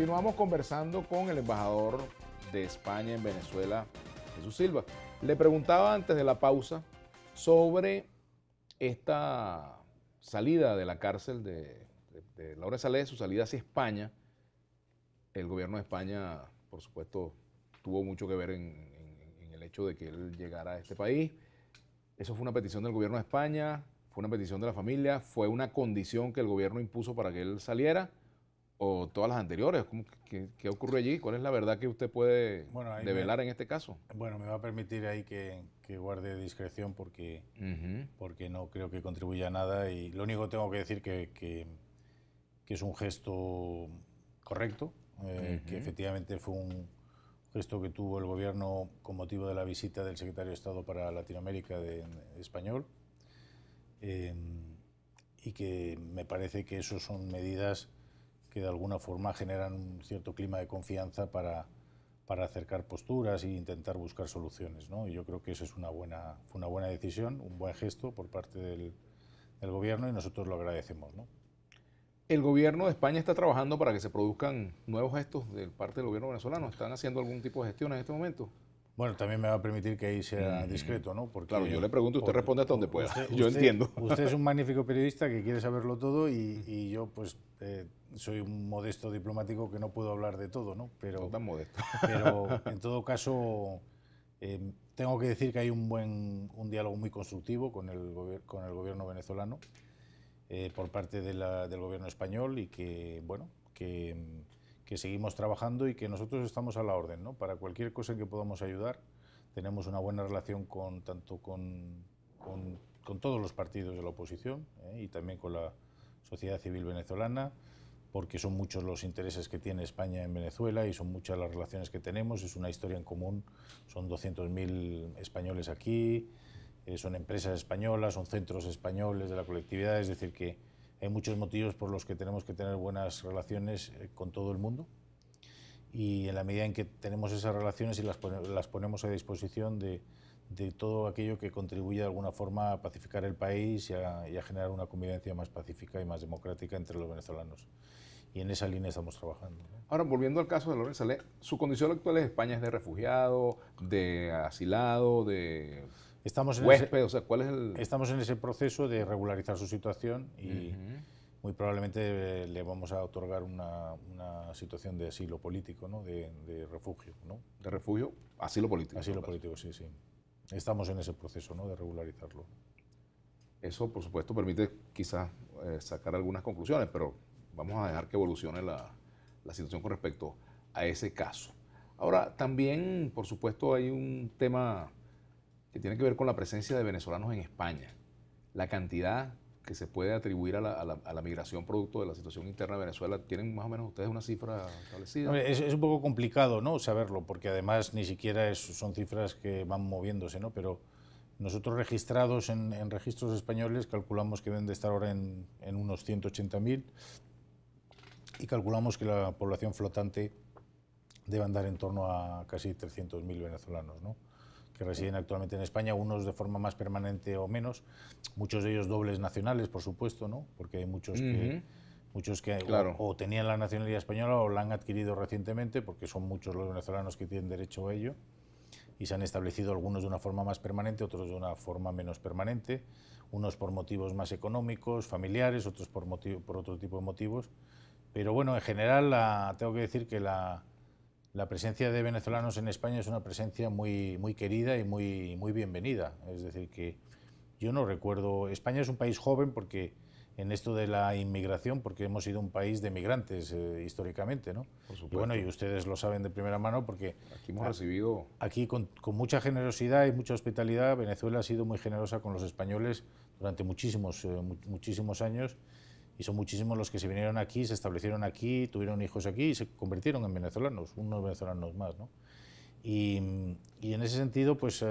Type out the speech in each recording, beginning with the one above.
Continuamos conversando con el embajador de España en Venezuela, Jesús Silva. Le preguntaba antes de la pausa sobre esta salida de la cárcel de Laura Saleh, su salida hacia España. El gobierno de España, por supuesto, tuvo mucho que ver en el hecho de que él llegara a este país. Eso fue una petición del gobierno de España, fue una petición de la familia, fue una condición que el gobierno impuso para que él saliera, o todas las anteriores. ¿Qué ocurrió allí? ¿Cuál es la verdad que usted puede develar en este caso? Bueno, me va a permitir ahí que guarde discreción porque no creo que contribuya a nada, y lo único que tengo que decir que es un gesto correcto, que efectivamente fue un gesto que tuvo el gobierno con motivo de la visita del secretario de Estado para Latinoamérica español, y que me parece que eso son medidas que de alguna forma generan un cierto clima de confianza para acercar posturas e intentar buscar soluciones, ¿no? Y yo creo que eso fue una buena decisión, un buen gesto por parte del gobierno, y nosotros lo agradecemos, ¿no? ¿El gobierno de España está trabajando para que se produzcan nuevos gestos de parte del gobierno venezolano? ¿Están haciendo algún tipo de gestión en este momento? Bueno, también me va a permitir que ahí sea discreto, ¿no? Porque, claro, yo le pregunto, usted responde hasta donde pueda. Yo usted, entiendo. Usted es un magnífico periodista que quiere saberlo todo, y yo, pues, soy un modesto diplomático que no puedo hablar de todo, ¿no? No tan modesto. Pero en todo caso, tengo que decir que hay un diálogo muy constructivo con el gobierno venezolano por parte del gobierno español, y que, bueno, que seguimos trabajando y que nosotros estamos a la orden, ¿no? Para cualquier cosa en que podamos ayudar. Tenemos una buena relación tanto con todos los partidos de la oposición, y también con la sociedad civil venezolana, porque son muchos los intereses que tiene España en Venezuela y son muchas las relaciones que tenemos. Es una historia en común, son 200.000 españoles aquí, son empresas españolas, son centros españoles de la colectividad, es decir, que hay muchos motivos por los que tenemos que tener buenas relaciones con todo el mundo, y en la medida en que tenemos esas relaciones y las ponemos a disposición de todo aquello que contribuye de alguna forma a pacificar el país y a generar una convivencia más pacífica y más democrática entre los venezolanos. Y en esa línea estamos trabajando, ¿no? Ahora, volviendo al caso de Laura Saleh, su condición actual en España es de refugiado, de asilado, de huésped, o sea, ¿cuál es el...? Estamos en ese proceso de regularizar su situación, y muy probablemente le vamos a otorgar una situación de asilo político, ¿no? De refugio, ¿no? ¿De refugio? Asilo político. Asilo político, sí, sí. Estamos en ese proceso, ¿no? De regularizarlo. Eso, por supuesto, permite quizás sacar algunas conclusiones, pero vamos a dejar que evolucione la situación con respecto a ese caso. Ahora, también, por supuesto, hay un tema que tiene que ver con la presencia de venezolanos en España. La cantidad que se puede atribuir a la migración producto de la situación interna de Venezuela. ¿Tienen más o menos ustedes una cifra establecida? Es un poco complicado, ¿no?, saberlo, porque además ni siquiera son cifras que van moviéndose, ¿no? Pero nosotros registrados en registros españoles calculamos que deben de estar ahora en unos 180.000, y calculamos que la población flotante debe andar en torno a casi 300.000 venezolanos, ¿no?, que residen actualmente en España, unos de forma más permanente o menos, muchos de ellos dobles nacionales, por supuesto, ¿no?, porque hay muchos que claro, o tenían la nacionalidad española o la han adquirido recientemente, porque son muchos los venezolanos que tienen derecho a ello, y se han establecido algunos de una forma más permanente, otros de una forma menos permanente, unos por motivos más económicos, familiares, otros por otro tipo de motivos. Pero bueno, en general tengo que decir que la presencia de venezolanos en España es una presencia muy, muy querida y muy bienvenida. Es decir, que yo no recuerdo... España es un país joven porque en esto de la inmigración, porque hemos sido un país de migrantes históricamente, ¿no? por supuesto. Y bueno, y ustedes lo saben de primera mano porque... Aquí hemos recibido... Aquí con mucha generosidad y mucha hospitalidad, Venezuela ha sido muy generosa con los españoles durante muchísimos años, y son muchísimos los que se vinieron aquí, se establecieron aquí, tuvieron hijos aquí y se convirtieron en venezolanos, unos venezolanos más, ¿no? Y en ese sentido, pues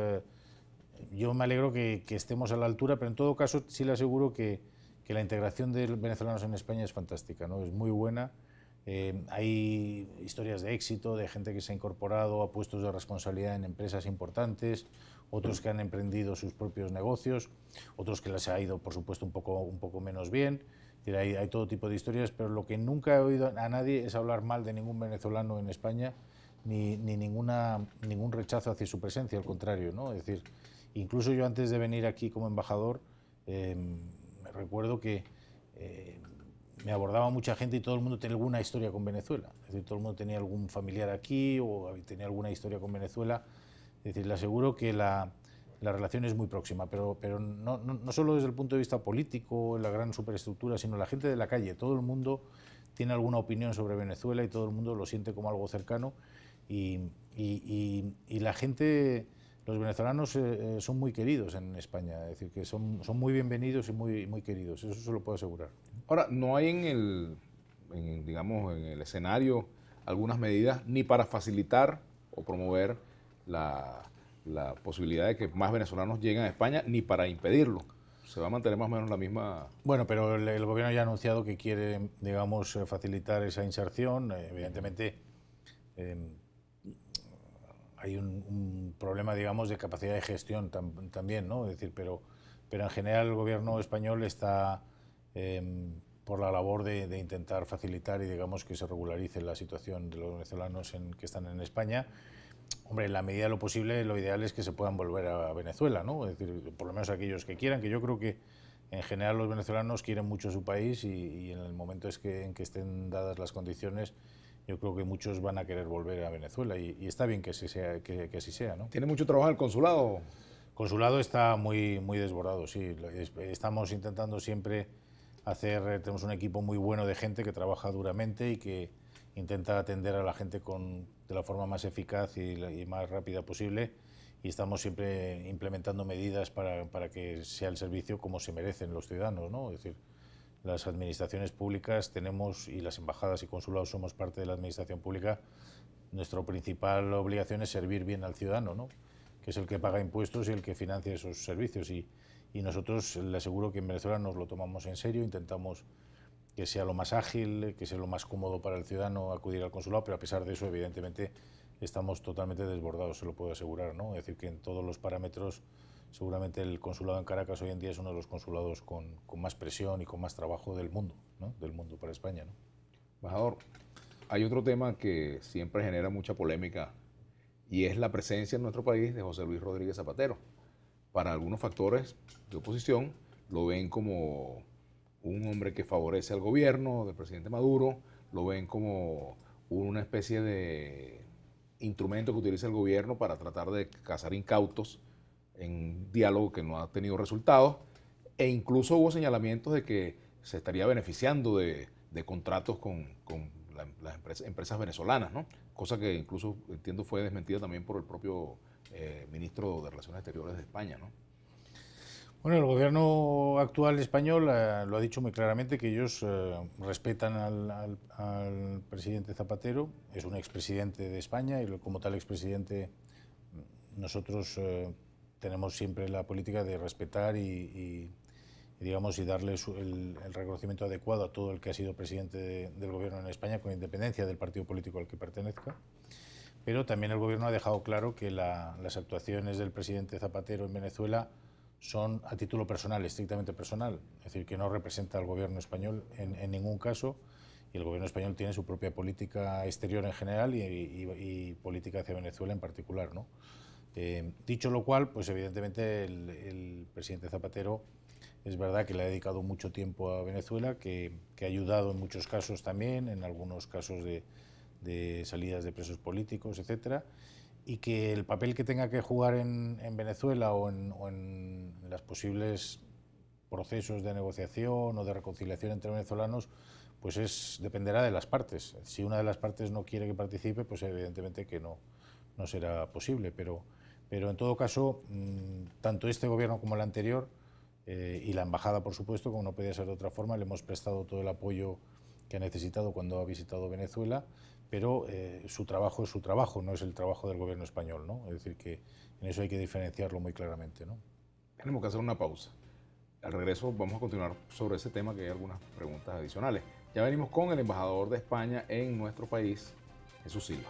yo me alegro que estemos a la altura, pero en todo caso sí le aseguro que la integración de venezolanos en España es fantástica, ¿no? Es muy buena. Hay historias de éxito, de gente que se ha incorporado a puestos de responsabilidad en empresas importantes, otros que han emprendido sus propios negocios, otros que les ha ido, por supuesto, un poco menos bien. Es decir, hay todo tipo de historias, pero lo que nunca he oído a nadie es hablar mal de ningún venezolano en España, ni ningún rechazo hacia su presencia, al contrario, ¿no? Es decir, incluso yo antes de venir aquí como embajador, me recuerdo que me abordaba mucha gente y todo el mundo tenía alguna historia con Venezuela. Es decir, todo el mundo tenía algún familiar aquí o tenía alguna historia con Venezuela. Es decir, le aseguro que la relación es muy próxima, pero no solo desde el punto de vista político, la gran superestructura, sino la gente de la calle. Todo el mundo tiene alguna opinión sobre Venezuela y todo el mundo lo siente como algo cercano. Y la gente, los venezolanos son muy queridos en España, es decir, que son muy bienvenidos y muy queridos, eso se lo puedo asegurar. Ahora, no hay digamos, en el escenario algunas medidas ni para facilitar o promover la posibilidad de que más venezolanos lleguen a España, ni para impedirlo. Se va a mantener más o menos la misma... Bueno, pero el gobierno ya ha anunciado que quiere, digamos, facilitar esa inserción. Evidentemente, hay un problema, digamos, de capacidad de gestión también, ¿no? Es decir, pero en general el gobierno español está por la labor de intentar facilitar y, digamos, que se regularice la situación de los venezolanos que están en España. Hombre, en la medida de lo posible, lo ideal es que se puedan volver a Venezuela, ¿no? Es decir, por lo menos aquellos que quieran, que yo creo que en general los venezolanos quieren mucho su país y en el momento en que estén dadas las condiciones, yo creo que muchos van a querer volver a Venezuela y está bien que así sea, ¿no? ¿Tiene mucho trabajo el consulado? El consulado está muy desbordado, sí. Estamos intentando siempre tenemos un equipo muy bueno de gente que trabaja duramente y que intenta atender a la gente de la forma más eficaz y más rápida posible, y estamos siempre implementando medidas para que sea el servicio como se merecen los ciudadanos, ¿no? Es decir, las administraciones públicas tenemos, y las embajadas y consulados somos parte de la administración pública, nuestra principal obligación es servir bien al ciudadano, ¿no? Que es el que paga impuestos y el que financia esos servicios, y nosotros le aseguro que en Venezuela nos lo tomamos en serio, intentamos que sea lo más ágil, que sea lo más cómodo para el ciudadano acudir al consulado, pero a pesar de eso, evidentemente, estamos totalmente desbordados, se lo puedo asegurar, ¿no? Es decir, que en todos los parámetros, seguramente el consulado en Caracas hoy en día es uno de los consulados con más presión y con más trabajo del mundo, ¿no? Del mundo para España, ¿no? Embajador, hay otro tema que siempre genera mucha polémica y es la presencia en nuestro país de José Luis Rodríguez Zapatero. Para algunos factores de oposición lo ven como un hombre que favorece al gobierno del presidente Maduro, lo ven como una especie de instrumento que utiliza el gobierno para tratar de cazar incautos en un diálogo que no ha tenido resultados, e incluso hubo señalamientos de que se estaría beneficiando de contratos con las empresas venezolanas, ¿no? Cosa que incluso entiendo fue desmentida también por el propio ministro de Relaciones Exteriores de España, ¿no? Bueno, el gobierno actual español lo ha dicho muy claramente, que ellos respetan al presidente Zapatero, es un expresidente de España y como tal expresidente nosotros tenemos siempre la política de respetar digamos, y darle el reconocimiento adecuado a todo el que ha sido presidente del gobierno en España, con independencia del partido político al que pertenezca. Pero también el gobierno ha dejado claro que las actuaciones del presidente Zapatero en Venezuela son a título personal, estrictamente personal, es decir, que no representa al gobierno español en ningún caso, y el gobierno español tiene su propia política exterior en general y política hacia Venezuela en particular, ¿no? Dicho lo cual, pues evidentemente el presidente Zapatero es verdad que le ha dedicado mucho tiempo a Venezuela, que ha ayudado en muchos casos también, en algunos casos de salidas de presos políticos, etcétera, y que el papel que tenga que jugar en Venezuela o en los posibles procesos de negociación o de reconciliación entre venezolanos, pues dependerá de las partes. Si una de las partes no quiere que participe, pues evidentemente que no será posible, pero en todo caso, tanto este gobierno como el anterior, y la embajada, por supuesto, como no podía ser de otra forma, le hemos prestado todo el apoyo que ha necesitado cuando ha visitado Venezuela, pero su trabajo es su trabajo, no es el trabajo del gobierno español, ¿no? Es decir, que en eso hay que diferenciarlo muy claramente, ¿no? Tenemos que hacer una pausa. Al regreso vamos a continuar sobre ese tema, que hay algunas preguntas adicionales. Ya venimos con el embajador de España en nuestro país, Jesús Silva.